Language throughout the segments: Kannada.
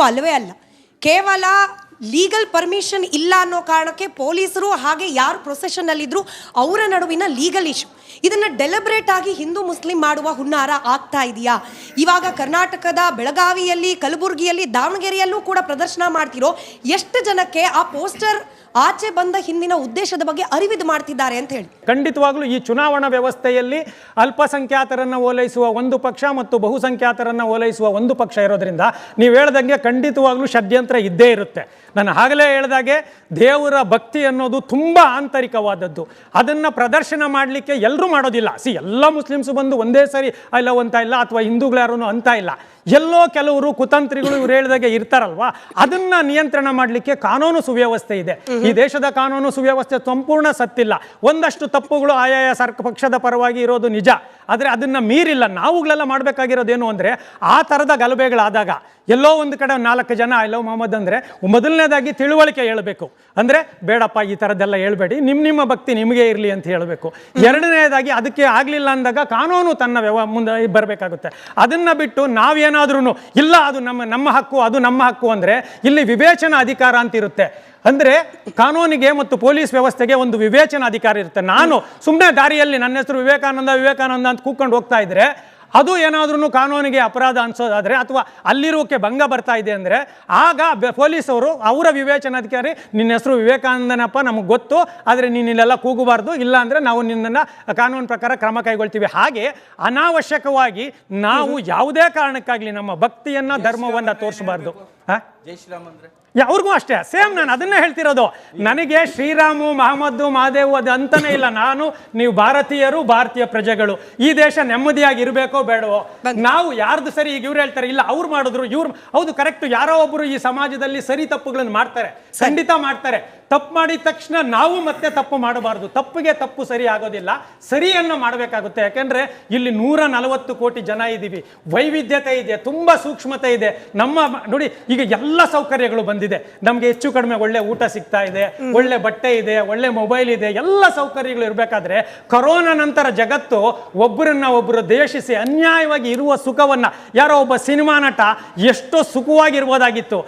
ಅಲ್ಲವೇ ಅಲ್ಲ. ಕೇವಲ ಲೀಗಲ್ ಪರ್ಮಿಷನ್ ಇಲ್ಲ ಅನ್ನೋ ಕಾರಣಕ್ಕೆ ಪೊಲೀಸರು ಹಾಗೆ ಯಾರು ಪ್ರೊಸೆಷನ್ನಲ್ಲಿದ್ರು ಅವರ ನಡುವಿನ ಲೀಗಲ್ ಇಶ್ಯೂ. ಇದನ್ನು ಡೆಲಿಬ್ರೇಟ್ ಆಗಿ ಹಿಂದೂ ಮುಸ್ಲಿಂ ಮಾಡುವ ಹುನ್ನಾರ ಆಗ್ತಾ ಇದೆಯಾ? ಇವಾಗ ಕರ್ನಾಟಕದ ಬೆಳಗಾವಿಯಲ್ಲಿ, ಕಲಬುರಗಿಯಲ್ಲಿ, ದಾವಣಗೆರೆಯಲ್ಲೂ ಕೂಡ ಪ್ರದರ್ಶನ ಮಾಡ್ತಿರೋ ಎಷ್ಟು ಜನಕ್ಕೆ ಆ ಪೋಸ್ಟರ್ ಆಚೆ ಬಂದ ಹಿಂದಿನ ಉದ್ದೇಶದ ಬಗ್ಗೆ ಅರಿವಿದು ಮಾಡ್ತಿದ್ದಾರೆ ಅಂತ ಹೇಳಿ. ಖಂಡಿತವಾಗ್ಲೂ ಈ ಚುನಾವಣಾ ವ್ಯವಸ್ಥೆಯಲ್ಲಿ ಅಲ್ಪಸಂಖ್ಯಾತರನ್ನು ಓಲೈಸುವ ಒಂದು ಪಕ್ಷ ಮತ್ತು ಬಹುಸಂಖ್ಯಾತರನ್ನು ಓಲೈಸುವ ಒಂದು ಪಕ್ಷ ಇರೋದ್ರಿಂದ ನೀವು ಹೇಳ್ದಂಗೆ ಖಂಡಿತವಾಗ್ಲೂ ಷಡ್ಯಂತ್ರ ಇದ್ದೇ ಇರುತ್ತೆ. ನಾನು ಆಗಲೇ ಹೇಳ್ದಾಗೆ ದೇವರ ಭಕ್ತಿ ಅನ್ನೋದು ತುಂಬ ಆಂತರಿಕವಾದದ್ದು. ಅದನ್ನು ಪ್ರದರ್ಶನ ಮಾಡಲಿಕ್ಕೆ ಎಲ್ಲರೂ ಮಾಡೋದಿಲ್ಲ. ಎಲ್ಲ ಮುಸ್ಲಿಮ್ಸು ಬಂದು ಒಂದೇ ಸರಿ ಐ ಲವ್ ಅಂತ ಇಲ್ಲ, ಅಥವಾ ಹಿಂದೂಗಳು ಯಾರೂ ಅಂತ ಇಲ್ಲ. ಎಲ್ಲೋ ಕೆಲವರು ಕುತಂತ್ರಿಗಳು ಇವ್ರು ಹೇಳಿದಾಗೆ ಇರ್ತಾರಲ್ವಾ, ಅದನ್ನ ನಿಯಂತ್ರಣ ಮಾಡಲಿಕ್ಕೆ ಕಾನೂನು ಸುವ್ಯವಸ್ಥೆ ಇದೆ. ಈ ದೇಶದ ಕಾನೂನು ಸುವ್ಯವಸ್ಥೆ ಸಂಪೂರ್ಣ ಸತ್ತಿಲ್ಲ. ಒಂದಷ್ಟು ತಪ್ಪುಗಳು ಆಯಾಯ ಪಕ್ಷದ ಪರವಾಗಿ ಇರೋದು ನಿಜ, ಆದರೆ ಅದನ್ನ ಮೀರಿಲ್ಲ. ನಾವುಗಳೆಲ್ಲ ಮಾಡಬೇಕಾಗಿರೋದೇನು ಅಂದರೆ, ಆ ಥರದ ಗಲಭೆಗಳಾದಾಗ ಎಲ್ಲೋ ಒಂದು ಕಡೆ 4 ಜನ ಐ ಲವ್ ಮೊಹಮ್ಮದ್ ಅಂದರೆ ಮೊದಲನೇದಾಗಿ ತಿಳುವಳಿಕೆ ಹೇಳಬೇಕು. ಅಂದರೆ ಬೇಡಪ್ಪ ಈ ಥರದ್ದೆಲ್ಲ ಹೇಳ್ಬೇಡಿ, ನಿಮ್ಮ ಭಕ್ತಿ ನಿಮಗೆ ಇರಲಿ ಅಂತ ಹೇಳಬೇಕು. ಎರಡನೇದಾಗಿ ಅದಕ್ಕೆ ಆಗಲಿಲ್ಲ ಅಂದಾಗ ಕಾನೂನು ತನ್ನ ಮುಂದೆ ಬರಬೇಕಾಗುತ್ತೆ. ಅದನ್ನು ಬಿಟ್ಟು ನಾವೇನಾದ್ರೂ ಇಲ್ಲ ಅದು ನಮ್ಮ ಹಕ್ಕು, ಅದು ನಮ್ಮ ಹಕ್ಕು ಅಂದರೆ ಇಲ್ಲಿ ವಿವೇಚನಾ ಅಧಿಕಾರ ಅಂತ ಇರುತ್ತೆ. ಅಂದರೆ ಕಾನೂನಿಗೆ ಮತ್ತು ಪೊಲೀಸ್ ವ್ಯವಸ್ಥೆಗೆ ಒಂದು ವಿವೇಚನಾ ಅಧಿಕಾರ ಇರುತ್ತೆ. ನಾನು ಸುಮ್ಮನೆ ದಾರಿಯಲ್ಲಿ ನನ್ನ ಹೆಸರು ವಿವೇಕಾನಂದ ಅಂತ ಕೂತ್ಕೊಂಡು ಹೋಗ್ತಾ ಇದ್ರೆ ಅದು ಏನಾದ್ರೂ ಕಾನೂನಿಗೆ ಅಪರಾಧ ಅನ್ಸೋದಾದರೆ, ಅಥವಾ ಅಲ್ಲಿರೋಕ್ಕೆ ಭಂಗ ಬರ್ತಾ ಇದೆ ಅಂದರೆ, ಆಗ ಪೊಲೀಸವರು ಅವರ ವಿವೇಚನಾಧಿಕಾರಿ ನಿನ್ನ ಹೆಸರು ವಿವೇಕಾನಂದನಪ್ಪ ನಮಗೆ ಗೊತ್ತು, ಆದರೆ ನೀನಿಲ್ಲೆಲ್ಲ ಕೂಗಬಾರ್ದು, ಇಲ್ಲ ಅಂದರೆ ನಾವು ನಿನ್ನನ್ನು ಕಾನೂನು ಪ್ರಕಾರ ಕ್ರಮ ಕೈಗೊಳ್ತೀವಿ. ಹಾಗೆ ಅನಾವಶ್ಯಕವಾಗಿ ನಾವು ಯಾವುದೇ ಕಾರಣಕ್ಕಾಗಲಿ ನಮ್ಮ ಭಕ್ತಿಯನ್ನು ಧರ್ಮವನ್ನು ತೋರಿಸಬಾರ್ದು. ಜೈ ಶ್ರೀರಾಮ್ ಅಂದರೆ ಅವ್ರಿಗೂ ಅಷ್ಟೇ ಸೇಮ್. ನಾನು ಅದನ್ನೇ ಹೇಳ್ತಿರೋದು. ನನಗೆ ಶ್ರೀರಾಮು, ಮಹಮ್ಮದ್ದು, ಮಹಾದೇವ್ ಅದು ಅಂತಾನೆ ಇಲ್ಲ. ನೀವು ಭಾರತೀಯರು, ಭಾರತೀಯ ಪ್ರಜೆಗಳು. ಈ ದೇಶ ನೆಮ್ಮದಿಯಾಗಿ ಇರಬೇಕೋ ಬೇಡವೋ, ನಾವು ಯಾರ್ದು ಸರಿ, ಈಗ ಇವ್ರು ಹೇಳ್ತಾರೆ ಇಲ್ಲ ಅವ್ರು ಮಾಡಿದ್ರು ಇವ್ರು, ಹೌದು ಕರೆಕ್ಟ್, ಯಾರೋ ಒಬ್ರು ಈ ಸಮಾಜದಲ್ಲಿ ಸರಿ ತಪ್ಪುಗಳನ್ನು ಮಾಡ್ತಾರೆ, ಖಂಡಿತ ಮಾಡ್ತಾರೆ. ತಪ್ಪು ಮಾಡಿದ ತಕ್ಷಣ ನಾವು ಮತ್ತೆ ತಪ್ಪು ಮಾಡಬಾರ್ದು. ತಪ್ಪಿಗೆ ತಪ್ಪು ಸರಿ ಆಗೋದಿಲ್ಲ, ಸರಿಯನ್ನು ಮಾಡಬೇಕಾಗುತ್ತೆ. ಯಾಕೆಂದ್ರೆ ಇಲ್ಲಿ 140 ಕೋಟಿ ಜನ ಇದ್ದೀವಿ, ವೈವಿಧ್ಯತೆ ಇದೆ, ತುಂಬಾ ಸೂಕ್ಷ್ಮತೆ ಇದೆ. ನಮ್ಮ ನೋಡಿ ಈಗ ಎಲ್ಲ ಸೌಕರ್ಯಗಳು ಬಂದಿದೆ ನಮ್ಗೆ, ಹೆಚ್ಚು ಕಡಿಮೆ ಒಳ್ಳೆ ಊಟ ಸಿಗ್ತಾ ಇದೆ, ಒಳ್ಳೆ ಬಟ್ಟೆ ಇದೆ, ಒಳ್ಳೆ ಮೊಬೈಲ್ ಇದೆ, ಎಲ್ಲ ಸೌಕರ್ಯಗಳು ಇರಬೇಕಾದ್ರೆ ಕೊರೋನಾ ನಂತರ ಜಗತ್ತು ಒಬ್ಬರನ್ನ ಒಬ್ಬರು ದ್ವೇಷಿಸಿ ಅನ್ಯಾಯವಾಗಿ ಇರುವ ಸುಖವನ್ನ, ಯಾರೋ ಒಬ್ಬ ಸಿನಿಮಾ ನಟ ಎಷ್ಟೋ ಸುಖವಾಗಿರ್ಬೋದಾಗಿತ್ತು,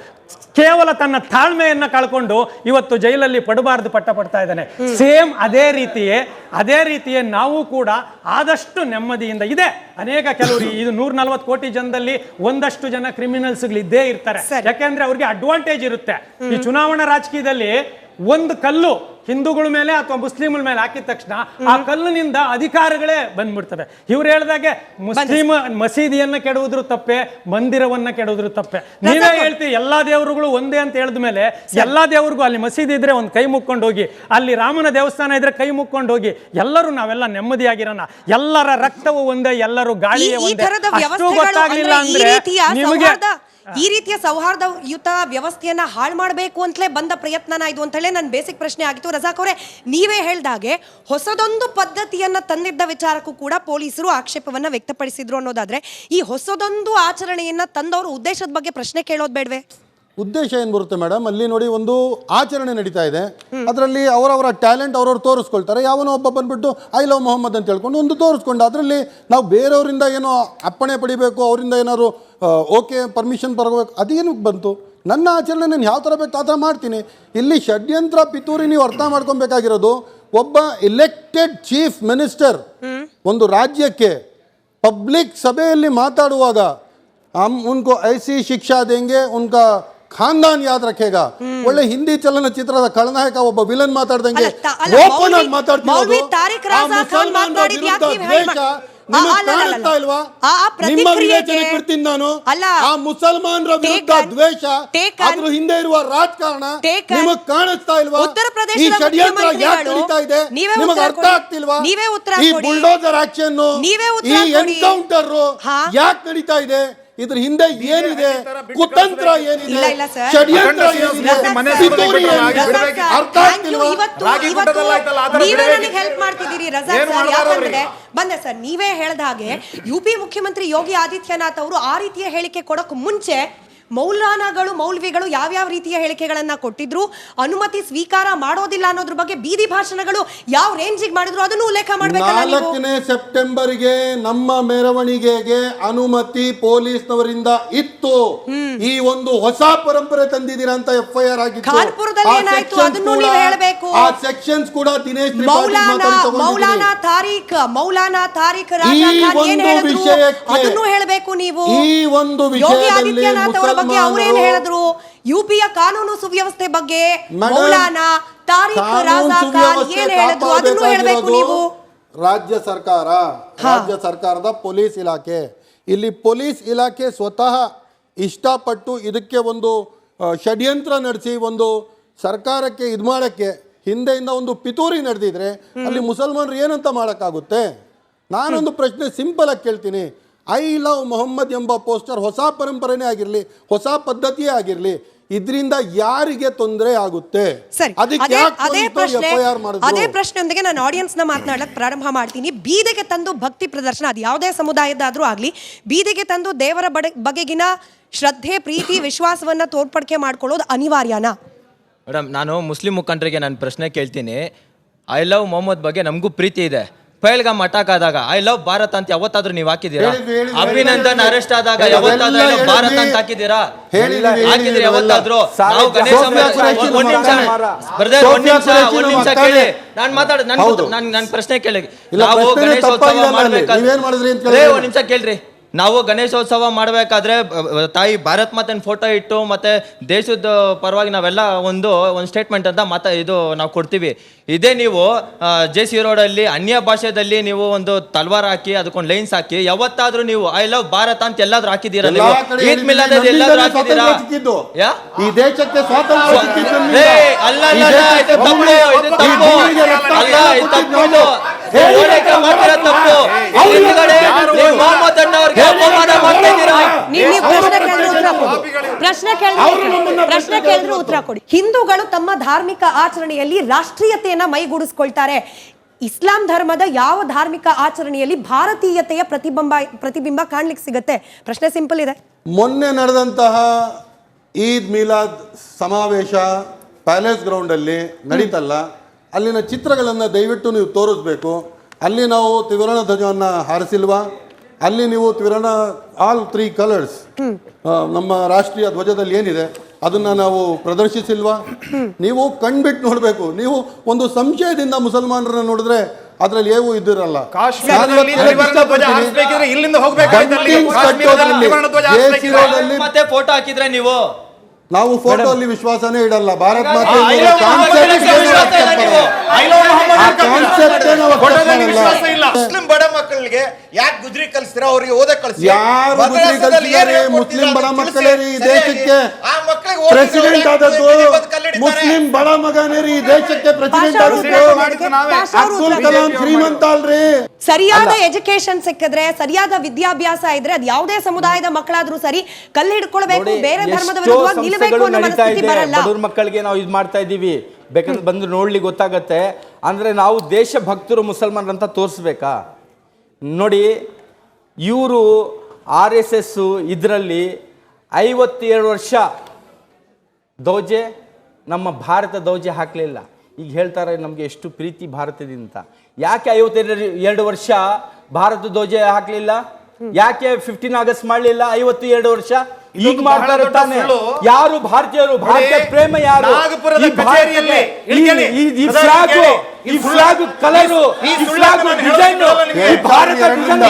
ಕೇವಲ ತನ್ನ ತಾಳ್ಮೆಯನ್ನ ಕಳ್ಕೊಂಡು ಇವತ್ತು ಜೈಲಲ್ಲಿ ಪಡಬಾರ್ದು ಪಡ್ತಾ ಇದ್ದಾನೆ. ಸೇಮ್ ಅದೇ ರೀತಿಯೇ ನಾವು ಕೂಡ ಆದಷ್ಟು ನೆಮ್ಮದಿಯಿಂದ ಇದೆ. ಅನೇಕ ಕೆಲವರು ಇದು 140 ಕೋಟಿ ಜನದಲ್ಲಿ ಒಂದಷ್ಟು ಜನ ಕ್ರಿಮಿನಲ್ಸ್ಗಳು ಇದ್ದೇ ಇರ್ತಾರೆ. ಯಾಕೆಂದ್ರೆ ಅವ್ರಿಗೆ ಅಡ್ವಾಂಟೇಜ್ ಇರುತ್ತೆ. ಈ ಚುನಾವಣಾ ರಾಜಕೀಯದಲ್ಲಿ ಒಂದು ಕಲ್ಲು ಹಿಂದೂಗಳ ಮೇಲೆ ಅಥವಾ ಮುಸ್ಲಿಮರ ಮೇಲೆ ಹಾಕಿದ ತಕ್ಷಣ ಆ ಕಲ್ಲಿನಿಂದ ಅಧಿಕಾರಗಳೇ ಬಂದ್ಬಿಡ್ತವೆ. ಇವ್ರು ಹೇಳ್ದಾಗೆ ಮುಸ್ಲಿಂ ಮಸೀದಿಯನ್ನ ಕೆಡುವುದ್ರ ತಪ್ಪೆ, ಮಂದಿರವನ್ನ ಕೆಡುವುದ್ರ ತಪ್ಪೆ. ನೀವೇ ಹೇಳ್ತೀವಿ ಎಲ್ಲಾ ದೇವರುಗಳು ಒಂದೇ ಅಂತ ಹೇಳಿದ ಮೇಲೆ ಎಲ್ಲಾ ದೇವ್ರಿಗೂ ಅಲ್ಲಿ ಮಸೀದಿ ಇದ್ರೆ ಒಂದು ಕೈ ಮುಕ್ಕೊಂಡು ಹೋಗಿ, ಅಲ್ಲಿ ರಾಮನ ದೇವಸ್ಥಾನ ಇದ್ರೆ ಕೈ ಮುಕ್ಕೊಂಡು ಹೋಗಿ, ಎಲ್ಲರೂ ನಾವೆಲ್ಲ ನೆಮ್ಮದಿಯಾಗಿರೋಣ. ಎಲ್ಲರ ರಕ್ತವು ಒಂದೇ, ಎಲ್ಲರೂ ಗಾಳಿಯೇ ಒಂದೇ. ಅಷ್ಟು ಗೊತ್ತಾಗ್ಲಿಲ್ಲ ಅಂದ್ರೆ ನಿಮಗೆ ಈ ರೀತಿಯ ಸೌಹಾರ್ದಯುತ ವ್ಯವಸ್ಥೆಯನ್ನ ಹಾಳು ಮಾಡಬೇಕು ಅಂತಲೇ ಬಂದ ಪ್ರಯತ್ನನ ಇದು ಅಂತ ಹೇಳಿ ನನ್ನ ಬೇಸಿಕ್ ಪ್ರಶ್ನೆ ಆಗಿತ್ತು. ರಜಾಕ್ ಅವರೇ, ನೀವೇ ಹೇಳ್ದಾಗೆ ಹೊಸದೊಂದು ಪದ್ಧತಿಯನ್ನ ತಂದಿದ್ದ ವಿಚಾರಕ್ಕೂ ಕೂಡ ಪೊಲೀಸರು ಆಕ್ಷೇಪವನ್ನ ವ್ಯಕ್ತಪಡಿಸಿದ್ರು ಅನ್ನೋದಾದ್ರೆ, ಈ ಹೊಸದೊಂದು ಆಚರಣೆಯನ್ನ ತಂದವರು ಉದ್ದೇಶದ ಬಗ್ಗೆ ಪ್ರಶ್ನೆ ಕೇಳೋದು ಬೇಡವೆ? ಉದ್ದೇಶ ಏನು ಬರುತ್ತೆ ಮೇಡಮ್? ಅಲ್ಲಿ ನೋಡಿ, ಒಂದು ಆಚರಣೆ ನಡೀತಾ ಇದೆ, ಅದರಲ್ಲಿ ಅವರವರ ಟ್ಯಾಲೆಂಟ್ ಅವ್ರವ್ರು ತೋರಿಸ್ಕೊಳ್ತಾರೆ. ಯಾವನೋ ಒಬ್ಬ ಬಂದ್ಬಿಟ್ಟು ಐ ಲವ್ ಮೊಹಮ್ಮದ್ ಅಂತ ಹೇಳ್ಕೊಂಡು ಒಂದು ತೋರಿಸ್ಕೊಂಡು, ಅದರಲ್ಲಿ ನಾವು ಬೇರೆಯವರಿಂದ ಏನೋ ಅಪ್ಪಣೆ ಪಡಿಬೇಕು, ಅವರಿಂದ ಏನಾದ್ರು ಓಕೆ ಪರ್ಮಿಷನ್ ಬರಬೇಕು, ಅದೇನಕ್ಕೆ ಬಂತು? ನನ್ನ ಆಚರಣೆ ನಾನು ಯಾವ ಥರ ಬೇಕು ಆ ಥರ ಮಾಡ್ತೀನಿ. ಇಲ್ಲಿ ಷಡ್ಯಂತ್ರ ಪಿತೂರಿ ನೀವು ಅರ್ಥ ಮಾಡ್ಕೊಬೇಕಾಗಿರೋದು, ಒಬ್ಬ ಎಲೆಕ್ಟೆಡ್ ಚೀಫ್ ಮಿನಿಸ್ಟರ್ ಒಂದು ರಾಜ್ಯಕ್ಕೆ ಪಬ್ಲಿಕ್ ಸಭೆಯಲ್ಲಿ ಮಾತಾಡುವಾಗ ಉನ್ಕೋ ಐಸಿ ಶಿಕ್ಷಾ ದೇಂಗೆ, ಉನ್ಕಾ ಖಾನ್ದಾನ್ ಯಾದ್ ರಖೇಗಾ. ಒಳ್ಳೆ ಹಿಂದಿ ಚಲನಚಿತ್ರದ ಖಳನಾಯಕ ಒಬ್ಬ ವಿಲನ್ ಮಾತಾಡ್ದಂಗೆ ಓಪನ್ ಆಗಿ ಮಾತಾಡ್ತಿರೋದು. ಕಾಣಿಸ್ತಾ ಇಲ್ವಾ? ನಿಮ್ಮ ವಿವೇಚನೆ ಬಿಡ್ತೀನಿ ನಾನು. ಆ ಮುಸಲ್ಮಾನರ ವಿರುದ್ಧ ದ್ವೇಷ, ಅದ್ರ ಹಿಂದೆ ಇರುವ ರಾಜಕಾರಣ ನಿಮಗ್ ಕಾಣಿಸ್ತಾ ಇಲ್ವಾ? ಈ ಷಡ್ಯಂತ್ರ ಯಾಕೆ ನಡೀತಾ ಇದೆ ನಿಮಗ್ ಅರ್ಥ ಆಗ್ತಿಲ್ವಾ? ಈ ಬುಲ್ಡೋಸರ್ ಆಕ್ಷನ್, ಈ ಎನ್ಕೌಂಟರ್ ಯಾಕೆ ನಡೀತಾ ಇದೆ? ಇದ್ರ ಹಿಂದೆ ಏನಿದೆ? ಕುತಂತ್ರ ಏನಿದೆ? ಷಡ್ಯಂತ್ರ ಏನಿದೆ? ಪಿತೂರಿ ಏನಿದೆ? ಅರ್ಥ ಆಗ್ತಿಲ್ವಾ? ನೀವೇ ನನಗೆ ಹೆಲ್ಪ್ ಮಾಡ್ತಿದ್ದೀರಿ ರಜಾಕ್ ಸರ್. ಯಾಕಂದ್ರೆ ಬಂದೆ ಸರ್, ನೀವೇ ಹೇಳ್ದ ಹಾಗೆ UP ಮುಖ್ಯಮಂತ್ರಿ ಯೋಗಿ ಆದಿತ್ಯನಾಥ್ ಅವರು ಆ ರೀತಿಯ ಹೇಳಿಕೆ ಕೊಡೋಕೆ ಮುಂಚೆ ಮೌಲಾನಾಗಳು ಮೌಲ್ವಿಗಳು ಯಾವ್ಯಾವ ರೀತಿಯ ಹೇಳಿಕೆಗಳನ್ನ ಕೊಟ್ಟಿದ್ರು, ಅನುಮತಿ ಸ್ವೀಕಾರ ಮಾಡೋದಿಲ್ಲ ಅನ್ನೋದ್ರ ಬಗ್ಗೆ ಬೀದಿ ಭಾಷಣಗಳು ಯಾವ ರೇಂಜಿಗೆ ಮಾಡಿದ್ರು ಅದನ್ನು ಉಲ್ಲೇಖ ಮಾಡಬೇಕಲ್ಲ ನೀವು. 4ನೇ ಸೆಪ್ಟೆಂಬರ್ಗೆ ನಮ್ಮ ಮೆರವಣಿಗೆಗೆ ಅನುಮತಿ ಪೊಲೀಸ್ನವರಿಂದ ಇತ್ತು. ಈ ಒಂದು ಹೊಸ ಪರಂಪರೆ ತಂದಿದ್ದೀರಾ ಅಂತ FIR ಆಗಿತ್ತು. ಕಾನ್ಪುರದಲ್ಲಿ ಏನಾಯ್ತು ಅದನ್ನು ನೀವು ಹೇಳಬೇಕು. ಆ ಸೆಕ್ಷನ್ಸ್ ಕೂಡ ದಿನೇಶ್ ಮೌಲಾನಾ ತಾರೀಖ್ ರಾಜಾ ಖಾನ್ ಏನ್ ಹೇಳಿದ್ರು ಅದನ್ನು ಹೇಳಬೇಕು ನೀವು. ಈ ಒಂದು ಯೋಗಿ ಆದಿತ್ಯನಾಥ್ ಅವರ ಬಗ್ಗೆ ಅವರೇನು ಹೇಳಿದ್ರು, ಯುಪಿಯ ಕಾನೂನು ಸುವ್ಯವಸ್ಥೆ ಬಗ್ಗೆ ಮೌಲಾನಾ ತಾರೀಖ್ ರಾಜಾ ಖಾನ್ ಏನ್ ಹೇಳಿದ್ರು ಅದನ್ನು ಹೇಳಬೇಕು ನೀವು. ರಾಜ್ಯ ಸರ್ಕಾರದ ಪೊಲೀಸ್ ಇಲಾಖೆ, ಇಲ್ಲಿ ಪೊಲೀಸ್ ಇಲಾಖೆ ಸ್ವತಃ ಇಷ್ಟಪಟ್ಟು ಇದಕ್ಕೆ ಒಂದು ಷಡ್ಯಂತ್ರ ನಡೆಸಿ ಒಂದು ಸರ್ಕಾರಕ್ಕೆ ಇದು ಮಾಡಕ್ಕೆ ಹಿಂದೆಯಿಂದ ಒಂದು ಪಿತೂರಿ ನಡೆದಿದ್ರೆ ಅಲ್ಲಿ ಮುಸಲ್ಮಾನರು ಏನಂತ ಮಾಡೋಕ್ಕಾಗುತ್ತೆ? ನಾನೊಂದು ಪ್ರಶ್ನೆ ಸಿಂಪಲ್ ಆಗಿ ಕೇಳ್ತೀನಿ. ಐ ಲವ್ ಮೊಹಮ್ಮದ್ ಎಂಬ ಪೋಸ್ಟರ್ ಹೊಸ ಪರಂಪರೆನೇ ಆಗಿರಲಿ, ಹೊಸ ಪದ್ಧತಿಯೇ ಆಗಿರಲಿ, ಇದರಿಂದ ಯಾರಿಗೆ ತೊಂದರೆ ಆಗುತ್ತೆ? ಸರಿ, ಅದೇ ಪ್ರಶ್ನೆಯೊಂದಿಗೆ ನಾನು ಆಡಿಯನ್ಸ್ ನ ಮಾತನಾಡಕ್ ಪ್ರಾರಂಭ ಮಾಡ್ತೀನಿ. ಬೀದಿಗೆ ತಂದು ಭಕ್ತಿ ಪ್ರದರ್ಶನ, ಅದು ಯಾವುದೇ ಸಮುದಾಯದಾದ್ರೂ ಆಗ್ಲಿ, ಬೀದಿಗೆ ತಂದು ದೇವರ ಬಗೆಗಿನ ಶ್ರದ್ಧೆ, ಪ್ರೀತಿ, ವಿಶ್ವಾಸವನ್ನ ತೋರ್ಪಡಿಕೆ ಮಾಡ್ಕೊಳ್ಳೋದು ಅನಿವಾರ್ಯನಾ? ಮೇಡಮ್, ನಾನು ಮುಸ್ಲಿಂ ಮುಖಂಡರಿಗೆ ನಾನು ಪ್ರಶ್ನೆ ಕೇಳ್ತೀನಿ. ಐ ಲವ್ ಮೊಹಮ್ಮದ್ ಬಗ್ಗೆ ನಮಗೂ ಪ್ರೀತಿ ಇದೆ. ಪಹಲ್ಗಾಮ್ ಅಟ್ಯಾಕ್ ಆದಾಗ ಐ ಲವ್ ಭಾರತ್ ಅಂತ ಯಾವತ್ತಾದ್ರೂ ನೀವು ಹಾಕಿದ್ದೀರಾ? ಅಭಿನಂದನ್ ಅರೆಸ್ಟ್ ಆದಾಗ ಯಾವತ್ತಾದ್ರೂ ಐ ಲವ್ ಭಾರತ್ ಅಂತ ಹಾಕಿದ್ದೀರಾ? ಹಾಕಿದ್ರಿ ಯಾವತ್ತಾದ್ರೂ? ನಾವು ಗಣೇಶ ಒಂದ್ ನಿಮಿಷ ಕೇಳಿ, ನಾನು ಮಾತಾಡ ನನ್ ಪ್ರಶ್ನೆ ಕೇಳಿ. ನಾವು ಗಣೇಶೋತ್ಸವ ಮಾಡ್ಬೇಕಾದ್ರೆ ಒಂದ್ ನಿಮಿಷ ಕೇಳ್ರಿ. ನಾವು ಗಣೇಶೋತ್ಸವ ಮಾಡಬೇಕಾದ್ರೆ ತಾಯಿ ಭಾರತ್ ಮಾತನ್ ಫೋಟೋ ಇಟ್ಟು ಮತ್ತೆ ದೇಶದ ಪರವಾಗಿ ನಾವೆಲ್ಲ ಒಂದು ಸ್ಟೇಟ್ಮೆಂಟ್ ಅಂತ ಇದು ನಾವು ಕೊಡ್ತೀವಿ. ಇದೇ ನೀವು JC ರೋಡಲ್ಲಿ ಅನ್ಯ ಭಾಷೆದಲ್ಲಿ ನೀವು ಒಂದು ತಲ್ವಾರ್ ಹಾಕಿ ಅದಕ್ಕೊಂದು ಲೈನ್ಸ್ ಹಾಕಿ ಯಾವತ್ತಾದ್ರೂ ನೀವು ಐ ಲವ್ ಭಾರತ್ ಅಂತ ಎಲ್ಲಾದ್ರೂ ಹಾಕಿದ್ದೀರಾ? ನೀವು ಈದ್ ಮಿಲಾದ್ ಎಲ್ಲಾದ್ರೂ ಹಾಕಿದ್ದೀರಾ? ಈ ದೇಶಕ್ಕೆ ಸ್ವಾತಂತ್ರ್ಯ ಅಲ್ಲ, ಇದು ತಪ್ಪು, ಇದು ತಪ್ಪು ಅಲ್ಲ, ಇದು ತಪ್ಪು. ತಪ್ಪು ಹಿಂದ್ಗಡೆ ನೀವು ಮೊಹಮ್ಮದ್ ಅಣ್ಣವ್ರಿಗೆ ಅಪಮಾನ ಮಾಡ್ತಾ ಇದ್ದೀರಾ. ಪ್ರಶ್ನೆ ಕೇಳಿದ್ರೆ ಉತ್ತರ ಕೊಡಿ. ಹಿಂದೂಗಳು ತಮ್ಮ ಧಾರ್ಮಿಕ ಆಚರಣೆಯಲ್ಲಿ ರಾಷ್ಟ್ರೀಯತೆಯನ್ನ ಮೈಗೂಡಿಸ್ಕೊಳ್ತಾರೆ. ಇಸ್ಲಾಂ ಧರ್ಮದ ಯಾವ ಧಾರ್ಮಿಕ ಆಚರಣೆಯಲ್ಲಿ ಭಾರತೀಯತೆಯ ಪ್ರತಿಬಿಂಬ ಕಾಣ್ಲಿಕ್ಕೆ ಸಿಗತ್ತೆ? ಪ್ರಶ್ನೆ ಸಿಂಪಲ್ ಇದೆ. ಮೊನ್ನೆ ನಡೆದಂತಹ ಈದ್ ಮಿಲಾದ್ ಸಮಾವೇಶ ಪ್ಯಾಲೇಸ್ ಗ್ರೌಂಡ್ ಅಲ್ಲಿ ನಡೀತಲ್ಲ, ಅಲ್ಲಿನ ಚಿತ್ರಗಳನ್ನು ದಯವಿಟ್ಟು ನೀವು ತೋರಿಸ್ಬೇಕು. ಅಲ್ಲಿ ನಾವು ತ್ರಿವರ್ಣ ಧ್ವಜವನ್ನು ಹಾರಿಸಿಲ್ವಾ? ಅಲ್ಲಿ ನೀವು ತ್ರಿವರ್ಣ ಆಲ್ 3 ಕಲರ್ಸ್ ನಮ್ಮ ರಾಷ್ಟ್ರೀಯ ಧ್ವಜದಲ್ಲಿ ಏನಿದೆ ಅದನ್ನ ನಾವು ಪ್ರದರ್ಶಿಸಿಲ್ವಾ? ನೀವು ಕಣ್ಬಿಟ್ಟು ನೋಡಬೇಕು. ನೀವು ಒಂದು ಸಂಶಯದಿಂದ ಮುಸಲ್ಮಾನರನ್ನ ನೋಡಿದ್ರೆ ಅದರಲ್ಲಿ ಏನು ಇದ್ದಿರಲ್ಲ. ಮತ್ತೆ ಫೋಟೋ ಹಾಕಿದ್ರೆ ನೀವು ನಾವು ಫೋಟೋ ಅಲ್ಲಿ ವಿಶ್ವಾಸನೇ ಇಡಲ್ಲ. ಭಾರತ್ ಮಾತೆ ಮುಸ್ಲಿಂ ಬಡ ಮಕ್ಕಳಿಗೆ ಯಾಕೆ ಗುಜ್ರಿ ಕಲಿಸ್ತೀರಾ? ಅವ್ರಿಗೆ ಓದಕ್ ಕಳಿಸಿ. ಯಾರು ಗುಜ್ರಿ ಕಲಿಸಿದ್ದಾರೆ? ಮುಸ್ಲಿಂ ಬಡ ಮಕ್ಕಳೇ ಈ ದೇಶಕ್ಕೆ ಪ್ರೆಸಿಡೆಂಟ್ ಆದದ್ದು. ಮುಸ್ಲಿಂ ಬಡ ಮಗನೇ ಈ ದೇಶಕ್ಕೆ ಪ್ರೆಸಿಡೆಂಟ್ ಆದದ್ದು. ಅಬ್ದುಲ್ ಕಲಾಂ ಶ್ರೀಮಂತ ಅಲ್ರಿ. ಸರಿಯಾದ ಎಜುಕೇಶನ್ ಸಿಕ್ಕಿದ್ರೆ, ಸರಿಯಾದ ವಿದ್ಯಾಭ್ಯಾಸ ಇದ್ರೆ, ಅದು ಯಾವುದೇ ಸಮುದಾಯದ ಮಕ್ಕಳಾದ್ರೂ ಸರಿ ಕಲ್ಲು ಹಿಡ್ಕೊಳ್ಬೇಕು, ಬೇರೆ ಧರ್ಮದ ವಿರುದ್ಧವಾಗಿ ನಿಲ್ಲಬೇಕು ಅನ್ನೋ ಮನಸ್ಥಿತಿ ಬರಲ್ಲ. ಬಡವ್ರ ಮಕ್ಕಳಿಗೆ ನಾವು ಇದು ಮಾಡ್ತಾ ಇದ್ದೀವಿ, ಬೇಕಾದ್ರೆ ಬಂದು ನೋಡ್ಲಿಕ್ಕೆ ಗೊತ್ತಾಗತ್ತೆ. ಅಂದ್ರೆ ನಾವು ದೇಶ ಭಕ್ತರು ಮುಸಲ್ಮಾನರಂತ ತೋರಿಸ್ಬೇಕಾ? ನೋಡಿ, ಇವರು RSS ಇದರಲ್ಲಿ 52 ವರ್ಷ ದೌಜೆ ನಮ್ಮ ಭಾರತ ದೌಜೆ ಹಾಕಲಿಲ್ಲ. ಈಗ ಹೇಳ್ತಾರೆ ನಮಗೆ ಎಷ್ಟು ಪ್ರೀತಿ ಭಾರತದಿಂದ. ಯಾಕೆ 52 ವರ್ಷ ಭಾರತ ಧ್ವಜ ಹಾಕಲಿಲ್ಲ? ಯಾಕೆ 15 ಆಗಸ್ಟ್ ಮಾಡಲಿಲ್ಲ? 52 ವರ್ಷ ಈಗ ಮಾಡ್ತಾರೆ ತಾನೆ. ಯಾರು ಭಾರತೀಯರು? ಭಾರತ ಪ್ರೇಮ ಯಾರು? ಈ ಫ್ಲಾಗ್ ಕಲರು, ಈ ಫ್ಲಾಗ್ ಡಿಸೈನ್, ಈ ಭಾರತ ಡಿಸೈನ್